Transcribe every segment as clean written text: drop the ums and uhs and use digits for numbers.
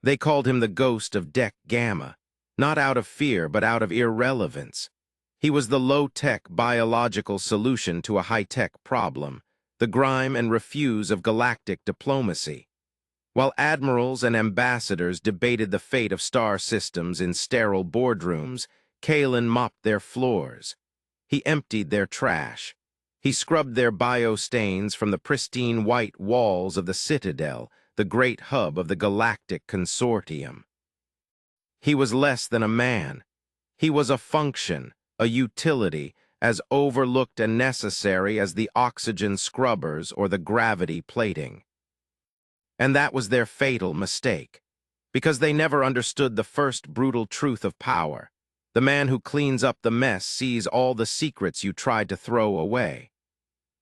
They called him the ghost of Deck Gamma, not out of fear but out of irrelevance. He was the low-tech biological solution to a high-tech problem, the grime and refuse of galactic diplomacy. While admirals and ambassadors debated the fate of star systems in sterile boardrooms, Kaelen mopped their floors. He emptied their trash. He scrubbed their bio-stains from the pristine white walls of the Citadel, the great hub of the Galactic Consortium. He was less than a man. He was a function, a utility, as overlooked and necessary as the oxygen scrubbers or the gravity plating. And that was their fatal mistake, because they never understood the first brutal truth of power. The man who cleans up the mess sees all the secrets you tried to throw away.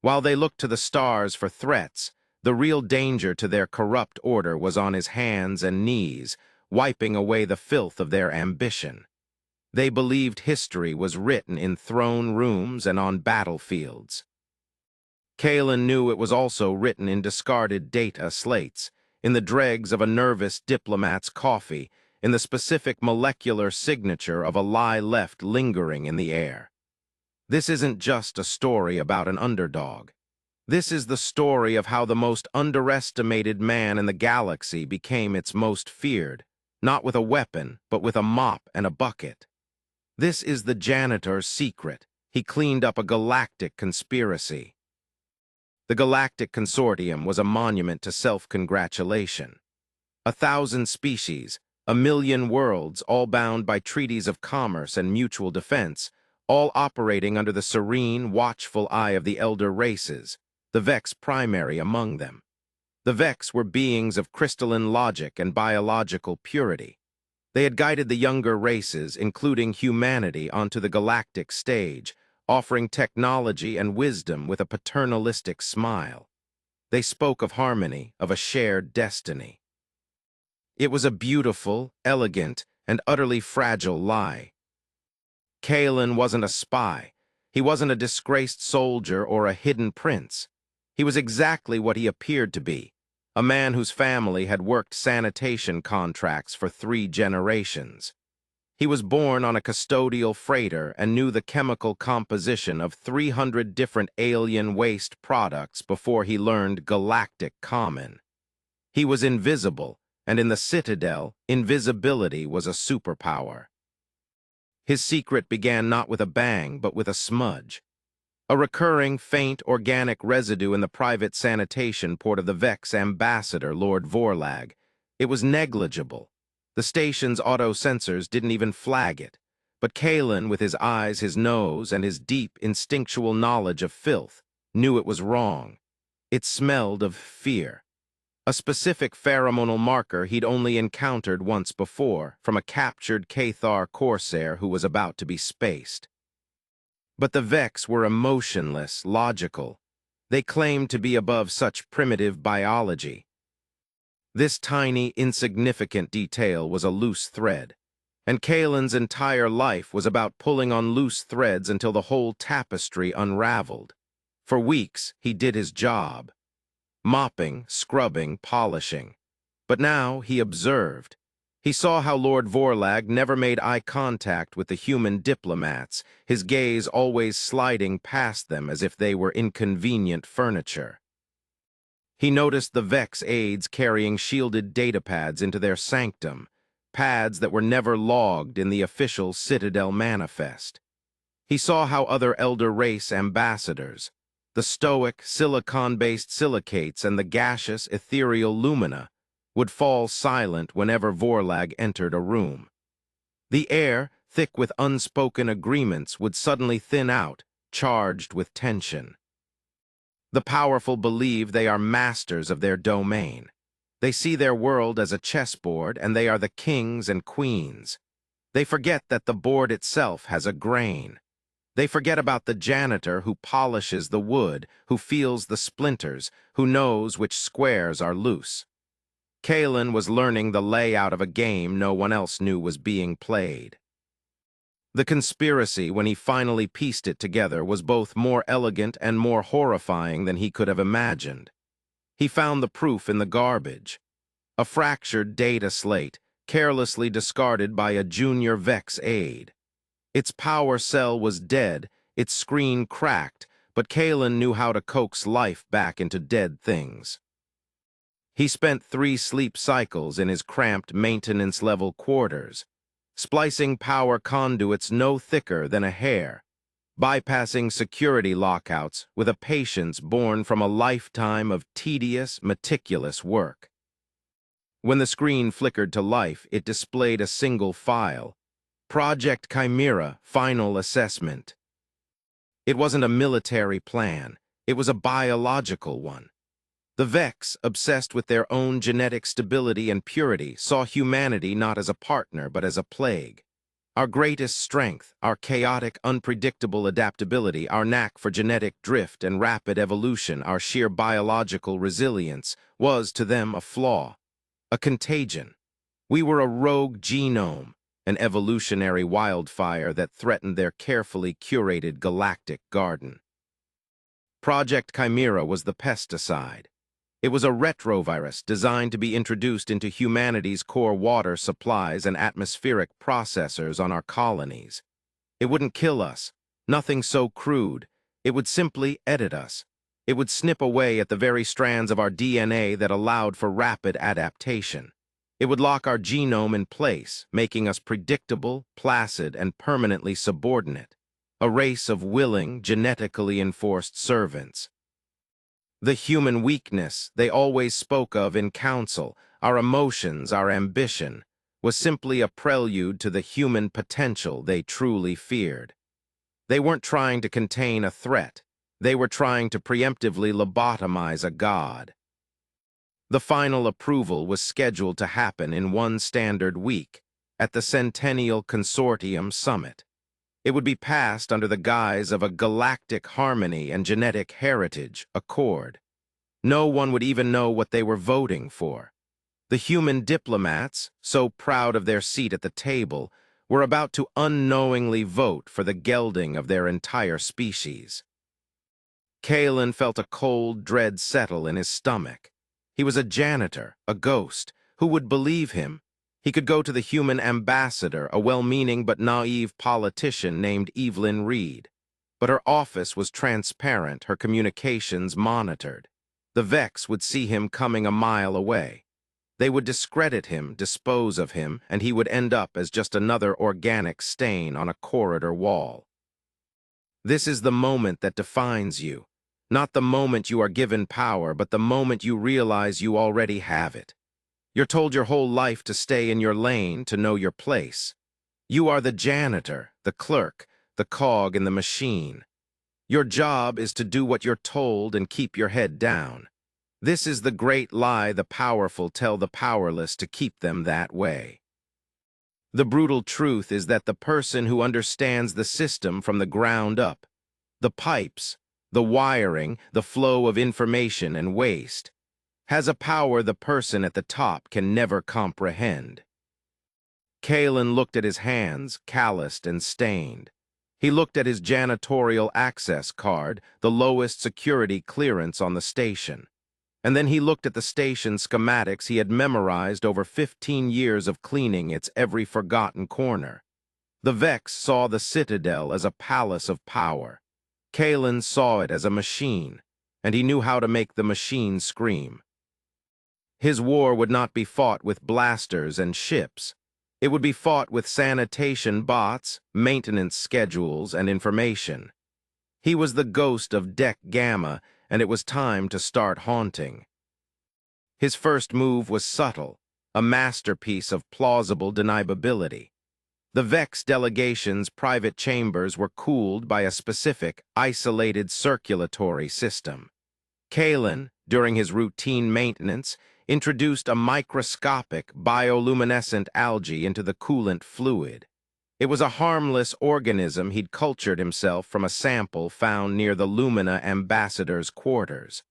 While they looked to the stars for threats, the real danger to their corrupt order was on his hands and knees, wiping away the filth of their ambition. They believed history was written in throne rooms and on battlefields. Kaelen knew it was also written in discarded data slates, in the dregs of a nervous diplomat's coffee, in the specific molecular signature of a lie left lingering in the air. This isn't just a story about an underdog. This is the story of how the most underestimated man in the galaxy became its most feared, not with a weapon, but with a mop and a bucket. This is the Janitor's secret. He cleaned up a galactic conspiracy. The Galactic Consortium was a monument to self-congratulation. 1,000 species, 1,000,000 worlds, all bound by treaties of commerce and mutual defense, all operating under the serene, watchful eye of the elder races, the Vex primary among them. The Vex were beings of crystalline logic and biological purity. They had guided the younger races, including humanity, onto the galactic stage, offering technology and wisdom with a paternalistic smile. They spoke of harmony, of a shared destiny. It was a beautiful, elegant, and utterly fragile lie. Kaelen wasn't a spy. He wasn't a disgraced soldier or a hidden prince. He was exactly what he appeared to be, a man whose family had worked sanitation contracts for 3 generations. He was born on a custodial freighter and knew the chemical composition of 300 different alien waste products before he learned galactic common. He was invisible, and in the Citadel, invisibility was a superpower. His secret began not with a bang, but with a smudge. A recurring, faint, organic residue in the private sanitation port of the Vex ambassador, Lord Vorlag. It was negligible. The station's auto-sensors didn't even flag it. But Kaelen, with his eyes, his nose, and his deep, instinctual knowledge of filth, knew it was wrong. It smelled of fear. A specific pheromonal marker he'd only encountered once before, from a captured Cathar corsair who was about to be spaced. But the Vex were emotionless, logical. They claimed to be above such primitive biology. This tiny, insignificant detail was a loose thread, and Kaelen's entire life was about pulling on loose threads until the whole tapestry unraveled. For weeks, he did his job. Mopping, scrubbing, polishing. But now he observed. He saw how Lord Vorlag never made eye contact with the human diplomats, his gaze always sliding past them as if they were inconvenient furniture. He noticed the Vex aides carrying shielded datapads into their sanctum, pads that were never logged in the official Citadel manifest. He saw how other elder race ambassadors, the stoic, silicon-based silicates and the gaseous, ethereal lumina, would fall silent whenever Vorlag entered a room. The air, thick with unspoken agreements, would suddenly thin out, charged with tension. The powerful believe they are masters of their domain. They see their world as a chessboard, and they are the kings and queens. They forget that the board itself has a grain. They forget about the janitor who polishes the wood, who feels the splinters, who knows which squares are loose. Kaelen was learning the layout of a game no one else knew was being played. The conspiracy, when he finally pieced it together, was both more elegant and more horrifying than he could have imagined. He found the proof in the garbage. a fractured data slate, carelessly discarded by a junior Vex aide. Its power cell was dead, its screen cracked, but Kaelen knew how to coax life back into dead things. He spent 3 sleep cycles in his cramped maintenance-level quarters, splicing power conduits no thicker than a hair, bypassing security lockouts with a patience born from a lifetime of tedious, meticulous work. When the screen flickered to life, it displayed a single file: Project Chimera Final Assessment. It wasn't a military plan, it was a biological one. The Vex, obsessed with their own genetic stability and purity, saw humanity not as a partner but as a plague. Our greatest strength, our chaotic, unpredictable adaptability, our knack for genetic drift and rapid evolution, our sheer biological resilience, was to them a flaw, a contagion. We were a rogue genome, an evolutionary wildfire that threatened their carefully curated galactic garden. Project Chimera was the pesticide. It was a retrovirus designed to be introduced into humanity's core water supplies and atmospheric processors on our colonies. It wouldn't kill us, nothing so crude. It would simply edit us. It would snip away at the very strands of our DNA that allowed for rapid adaptation. It would lock our genome in place, making us predictable, placid, and permanently subordinate. A race of willing, genetically enforced servants. The human weakness they always spoke of in council, our emotions, our ambition, was simply a prelude to the human potential they truly feared. They weren't trying to contain a threat. They were trying to preemptively lobotomize a god. The final approval was scheduled to happen in one standard week, at the Centennial Consortium Summit. It would be passed under the guise of a Galactic Harmony and Genetic Heritage Accord. No one would even know what they were voting for. The human diplomats, so proud of their seat at the table, were about to unknowingly vote for the gelding of their entire species. Kaelen felt a cold dread settle in his stomach. He was a janitor, a ghost. Who would believe him? He could go to the human ambassador, a well-meaning but naive politician named Evelyn Reed. But her office was transparent, her communications monitored. The Vex would see him coming a mile away. They would discredit him, dispose of him, and he would end up as just another organic stain on a corridor wall. This is the moment that defines you. Not the moment you are given power, but the moment you realize you already have it. You're told your whole life to stay in your lane, to know your place. You are the janitor, the clerk, the cog in the machine. Your job is to do what you're told and keep your head down. This is the great lie the powerful tell the powerless to keep them that way. The brutal truth is that the person who understands the system from the ground up, the pipes, the wiring, the flow of information and waste, has a power the person at the top can never comprehend. Kaelen looked at his hands, calloused and stained. He looked at his janitorial access card, the lowest security clearance on the station. And then he looked at the station schematics he had memorized over 15 years of cleaning its every forgotten corner. The Vex saw the Citadel as a palace of power. Kaelen saw it as a machine, and he knew how to make the machine scream. His war would not be fought with blasters and ships. It would be fought with sanitation bots, maintenance schedules, and information. He was the ghost of Deck Gamma, and it was time to start haunting. His first move was subtle, a masterpiece of plausible deniability. The Vex delegation's private chambers were cooled by a specific, isolated circulatory system. Kaelen, during his routine maintenance, introduced a microscopic, bioluminescent algae into the coolant fluid. It was a harmless organism he'd cultured himself from a sample found near the Lumina ambassador's quarters.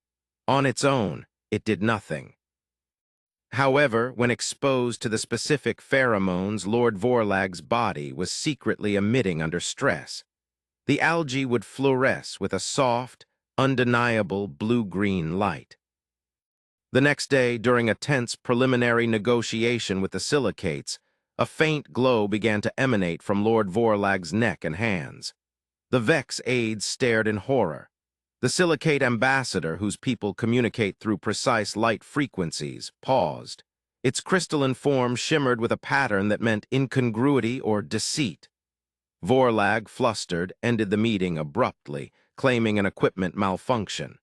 On its own, it did nothing. However, when exposed to the specific pheromones Lord Vorlag's body was secretly emitting under stress, the algae would fluoresce with a soft, undeniable blue-green light. The next day, during a tense preliminary negotiation with the silicates, a faint glow began to emanate from Lord Vorlag's neck and hands. The Vex aides stared in horror. The silicate ambassador, whose people communicate through precise light frequencies, paused. Its crystalline form shimmered with a pattern that meant incongruity or deceit. Vorlag, flustered, ended the meeting abruptly, claiming an equipment malfunction.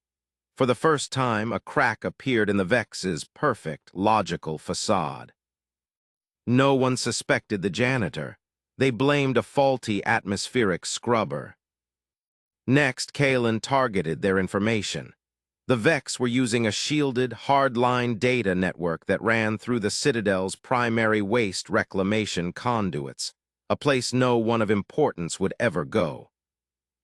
For the first time, a crack appeared in the Vex's perfect, logical facade. No one suspected the janitor. They blamed a faulty atmospheric scrubber. Next, Kaelen targeted their information. The Vex were using a shielded, hardline data network that ran through the Citadel's primary waste reclamation conduits, a place no one of importance would ever go.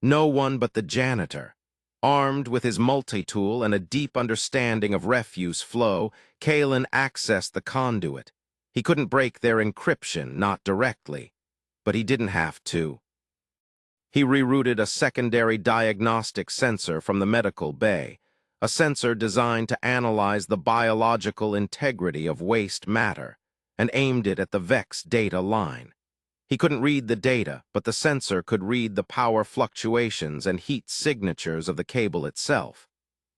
No one but the janitor. Armed with his multi-tool and a deep understanding of refuse flow, Kaelen accessed the conduit. He couldn't break their encryption, not directly, but he didn't have to. He rerouted a secondary diagnostic sensor from the medical bay, a sensor designed to analyze the biological integrity of waste matter, and aimed it at the Vex data line. He couldn't read the data, but the sensor could read the power fluctuations and heat signatures of the cable itself.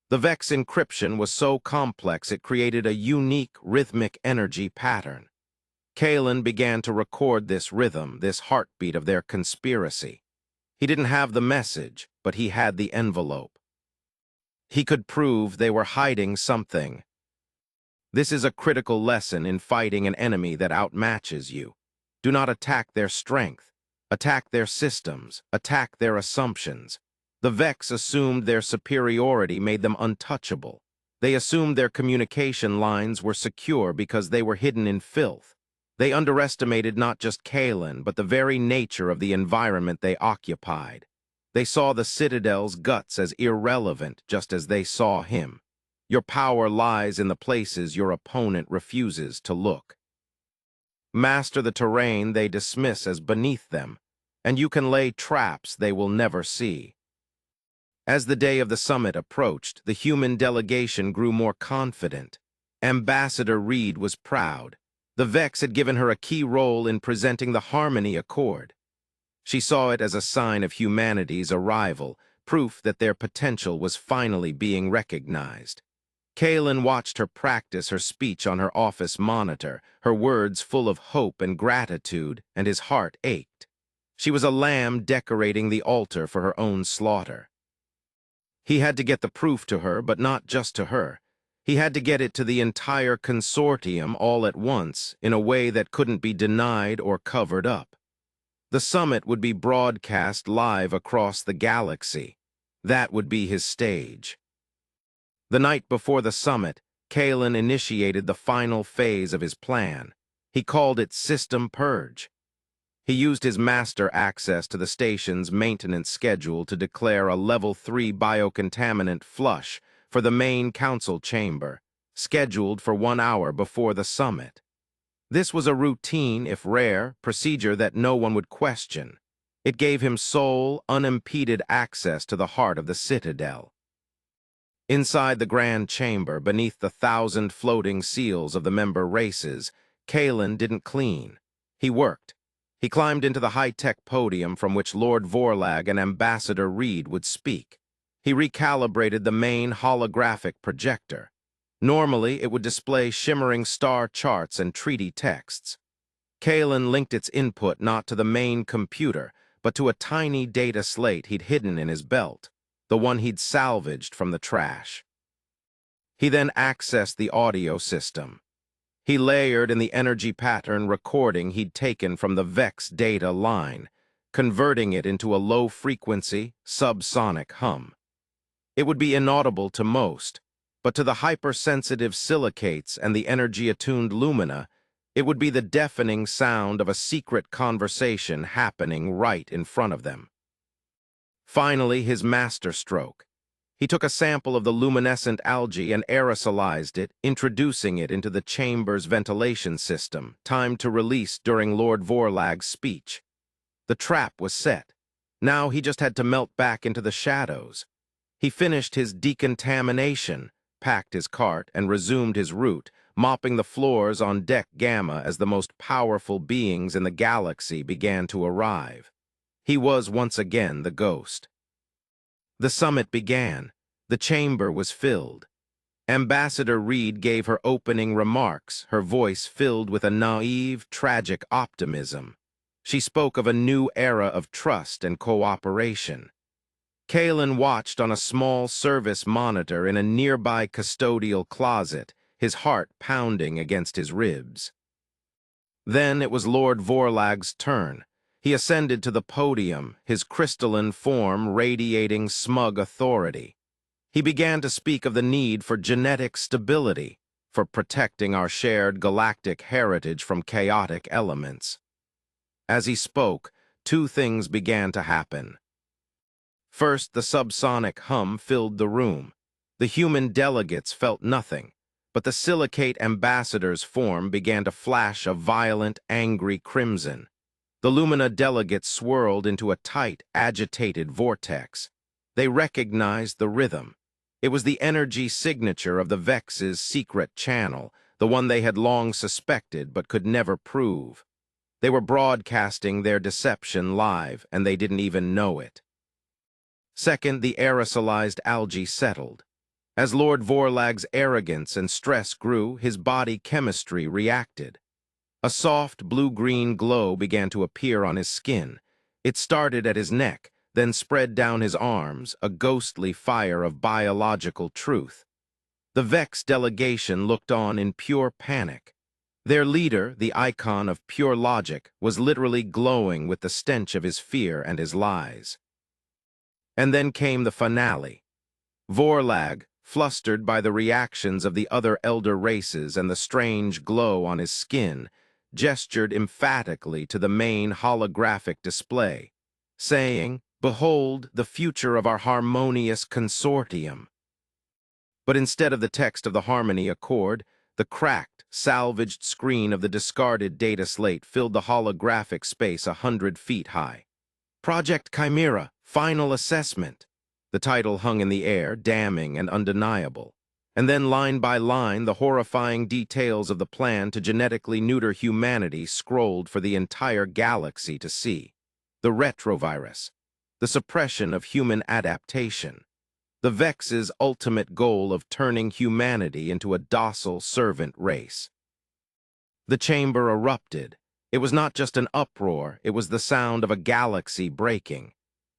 The Vex encryption was so complex it created a unique rhythmic energy pattern. Kaelen began to record this rhythm, this heartbeat of their conspiracy. He didn't have the message, but he had the envelope. He could prove they were hiding something. This is a critical lesson in fighting an enemy that outmatches you. Do not attack their strength. Attack their systems. Attack their assumptions. The Vex assumed their superiority made them untouchable. They assumed their communication lines were secure because they were hidden in filth. They underestimated not just Kaelen, but the very nature of the environment they occupied. They saw the Citadel's guts as irrelevant, just as they saw him. Your power lies in the places your opponent refuses to look. Master the terrain they dismiss as beneath them, and you can lay traps they will never see. As the day of the summit approached, the human delegation grew more confident. Ambassador Reed was proud. The Vex had given her a key role in presenting the Harmony Accord. She saw it as a sign of humanity's arrival, proof that their potential was finally being recognized. Kaelen watched her practice her speech on her office monitor, her words full of hope and gratitude, and his heart ached. She was a lamb decorating the altar for her own slaughter. He had to get the proof to her, but not just to her. He had to get it to the entire consortium all at once, in a way that couldn't be denied or covered up. The summit would be broadcast live across the galaxy. That would be his stage. The night before the summit, Kaelen initiated the final phase of his plan. He called it System Purge. He used his master access to the station's maintenance schedule to declare a Level 3 biocontaminant flush for the main council chamber, scheduled for 1 hour before the summit. This was a routine, if rare, procedure that no one would question. It gave him sole, unimpeded access to the heart of the Citadel. Inside the grand chamber, beneath the 1,000 floating seals of the member races, Kaelen didn't clean. He worked. He climbed into the high-tech podium from which Lord Vorlag and Ambassador Reed would speak. He recalibrated the main holographic projector. Normally, it would display shimmering star charts and treaty texts. Kaelen linked its input not to the main computer, but to a tiny data slate he'd hidden in his belt, the one he'd salvaged from the trash. He then accessed the audio system. He layered in the energy pattern recording he'd taken from the Vex data line, converting it into a low-frequency, subsonic hum. It would be inaudible to most, but to the hypersensitive silicates and the energy-attuned lumina, it would be the deafening sound of a secret conversation happening right in front of them. Finally, his masterstroke. He took a sample of the luminescent algae and aerosolized it, introducing it into the chamber's ventilation system, timed to release during Lord Vorlag's speech. The trap was set. Now he just had to melt back into the shadows. He finished his decontamination, packed his cart and resumed his route, mopping the floors on deck Gamma as the most powerful beings in the galaxy began to arrive. He was once again the ghost. The summit began. The chamber was filled. Ambassador Reed gave her opening remarks, her voice filled with a naive, tragic optimism. She spoke of a new era of trust and cooperation. Kaelen watched on a small service monitor in a nearby custodial closet, his heart pounding against his ribs. Then it was Lord Vorlag's turn. He ascended to the podium, his crystalline form radiating smug authority. He began to speak of the need for genetic stability, for protecting our shared galactic heritage from chaotic elements. As he spoke, two things began to happen. First, the subsonic hum filled the room. The human delegates felt nothing, but the silicate ambassador's form began to flash a violent, angry crimson. The Lumina delegates swirled into a tight, agitated vortex. They recognized the rhythm. It was the energy signature of the Vex's secret channel, the one they had long suspected but could never prove. They were broadcasting their deception live, and they didn't even know it. Second, the aerosolized algae settled. As Lord Vorlag's arrogance and stress grew, his body chemistry reacted. A soft blue-green glow began to appear on his skin. It started at his neck, then spread down his arms, a ghostly fire of biological truth. The Vex delegation looked on in pure panic. Their leader, the icon of pure logic, was literally glowing with the stench of his fear and his lies. And then came the finale. Vorlag, flustered by the reactions of the other elder races and the strange glow on his skin, gestured emphatically to the main holographic display, saying, "Behold the future of our harmonious consortium." But instead of the text of the Harmony Accord, the cracked, salvaged screen of the discarded data slate filled the holographic space 100 feet high. Project Chimera, Final Assessment. The title hung in the air, damning and undeniable. And then line by line, the horrifying details of the plan to genetically neuter humanity scrolled for the entire galaxy to see. The retrovirus, the suppression of human adaptation, the Vex's ultimate goal of turning humanity into a docile servant race. The chamber erupted. It was not just an uproar, it was the sound of a galaxy breaking.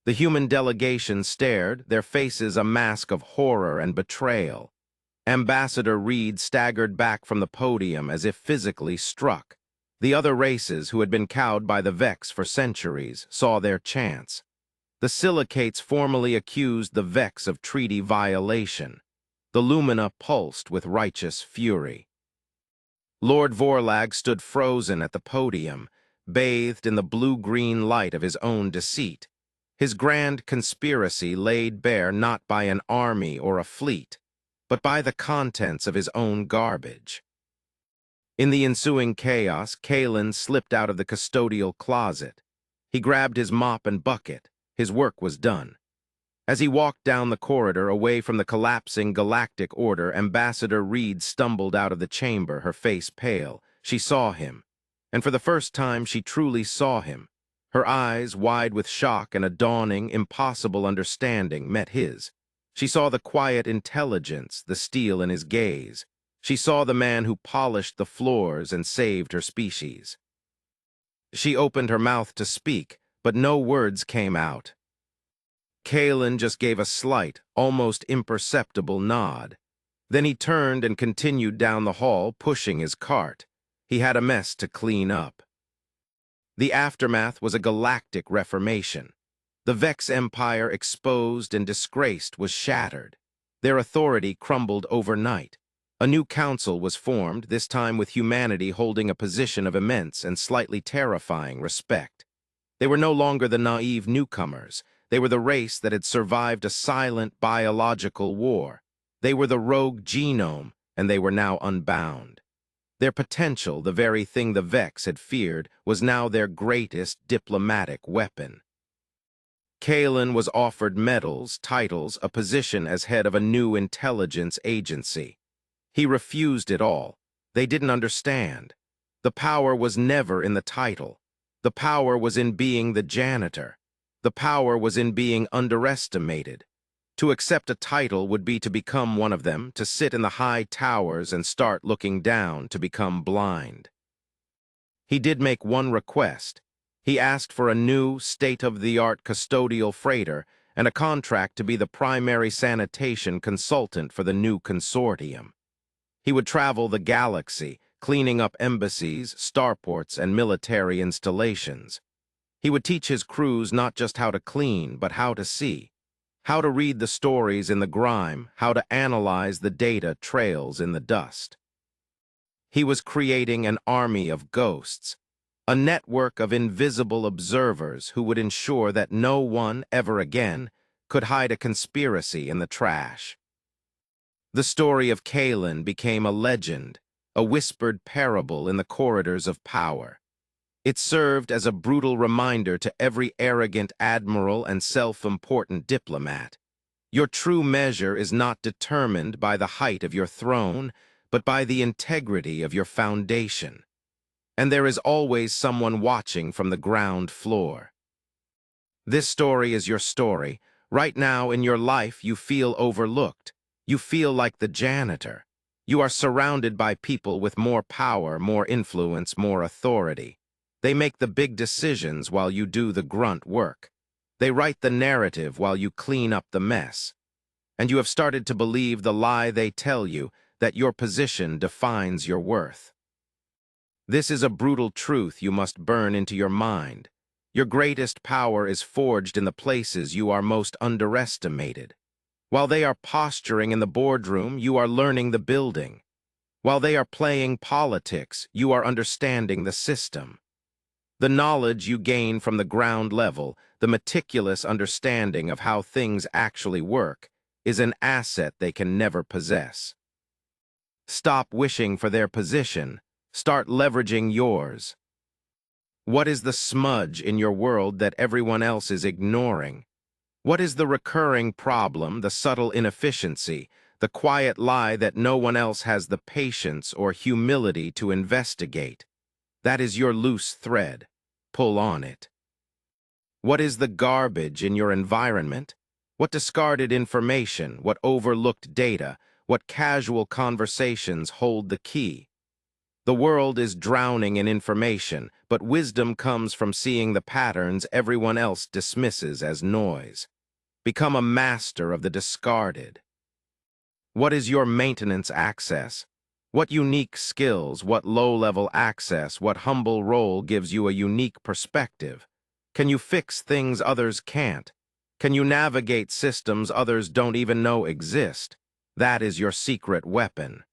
The human delegation stared, their faces a mask of horror and betrayal. Ambassador Reed staggered back from the podium as if physically struck. The other races, who had been cowed by the Vex for centuries, saw their chance. The silicates formally accused the Vex of treaty violation. The Lumina pulsed with righteous fury. Lord Vorlag stood frozen at the podium, bathed in the blue-green light of his own deceit. His grand conspiracy laid bare not by an army or a fleet, but by the contents of his own garbage. In the ensuing chaos, Kaelen slipped out of the custodial closet. He grabbed his mop and bucket. His work was done. As he walked down the corridor away from the collapsing galactic order, Ambassador Reed stumbled out of the chamber, her face pale. She saw him, and for the first time she truly saw him. Her eyes, wide with shock and a dawning, impossible understanding, met his. She saw the quiet intelligence, the steel in his gaze. She saw the man who polished the floors and saved her species. She opened her mouth to speak, but no words came out. Kaelen just gave a slight, almost imperceptible nod. Then he turned and continued down the hall, pushing his cart. He had a mess to clean up. The aftermath was a galactic reformation. The Vex Empire, exposed and disgraced, was shattered. Their authority crumbled overnight. A new council was formed, this time with humanity holding a position of immense and slightly terrifying respect. They were no longer the naive newcomers. They were the race that had survived a silent biological war. They were the rogue genome, and they were now unbound. Their potential, the very thing the Vex had feared, was now their greatest diplomatic weapon. Kaelen was offered medals, titles, a position as head of a new intelligence agency. He refused it all. They didn't understand. The power was never in the title. The power was in being the janitor. The power was in being underestimated. To accept a title would be to become one of them, to sit in the high towers and start looking down, to become blind. He did make one request. He asked for a new, state-of-the-art custodial freighter and a contract to be the primary sanitation consultant for the new consortium. He would travel the galaxy, cleaning up embassies, starports, and military installations. He would teach his crews not just how to clean, but how to see, how to read the stories in the grime, how to analyze the data trails in the dust. He was creating an army of ghosts, a network of invisible observers who would ensure that no one ever again could hide a conspiracy in the trash. The story of Kaelen became a legend, a whispered parable in the corridors of power. It served as a brutal reminder to every arrogant admiral and self-important diplomat. Your true measure is not determined by the height of your throne, but by the integrity of your foundation. And there is always someone watching from the ground floor. This story is your story. Right now in your life you feel overlooked. You feel like the janitor. You are surrounded by people with more power, more influence, more authority. They make the big decisions while you do the grunt work. They write the narrative while you clean up the mess. And you have started to believe the lie they tell you, that your position defines your worth. This is a brutal truth you must burn into your mind. Your greatest power is forged in the places you are most underestimated. While they are posturing in the boardroom, you are learning the building. While they are playing politics, you are understanding the system. The knowledge you gain from the ground level, the meticulous understanding of how things actually work, is an asset they can never possess. Stop wishing for their position. Start leveraging yours. What is the smudge in your world that everyone else is ignoring? What is the recurring problem, the subtle inefficiency, the quiet lie that no one else has the patience or humility to investigate? That is your loose thread. Pull on it. What is the garbage in your environment? What discarded information, what overlooked data, what casual conversations hold the key? The world is drowning in information, but wisdom comes from seeing the patterns everyone else dismisses as noise. Become a master of the discarded. What is your maintenance access? What unique skills, what low-level access, what humble role gives you a unique perspective? Can you fix things others can't? Can you navigate systems others don't even know exist? That is your secret weapon.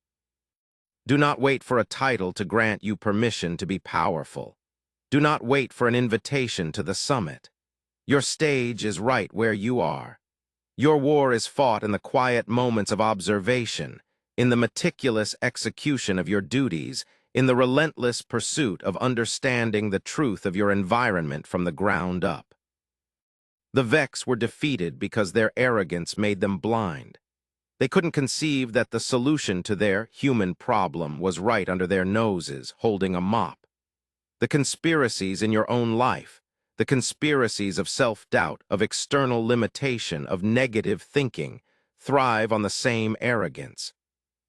Do not wait for a title to grant you permission to be powerful. Do not wait for an invitation to the summit. Your stage is right where you are. Your war is fought in the quiet moments of observation, in the meticulous execution of your duties, in the relentless pursuit of understanding the truth of your environment from the ground up. The Vex were defeated because their arrogance made them blind. They couldn't conceive that the solution to their human problem was right under their noses, holding a mop. The conspiracies in your own life, the conspiracies of self-doubt, of external limitation, of negative thinking, thrive on the same arrogance.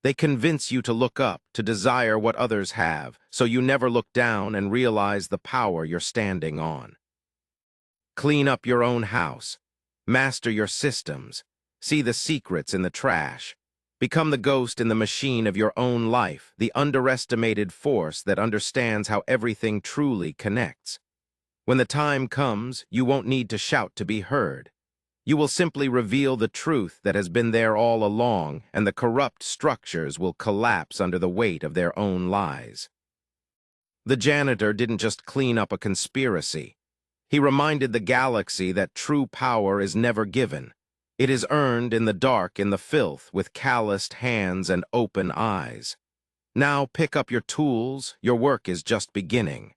They convince you to look up, to desire what others have, so you never look down and realize the power you're standing on. Clean up your own house. Master your systems. See the secrets in the trash. Become the ghost in the machine of your own life, the underestimated force that understands how everything truly connects. When the time comes, you won't need to shout to be heard. You will simply reveal the truth that has been there all along, and the corrupt structures will collapse under the weight of their own lies. The janitor didn't just clean up a conspiracy. He reminded the galaxy that true power is never given. It is earned in the dark, in the filth, with calloused hands and open eyes. Now pick up your tools, your work is just beginning.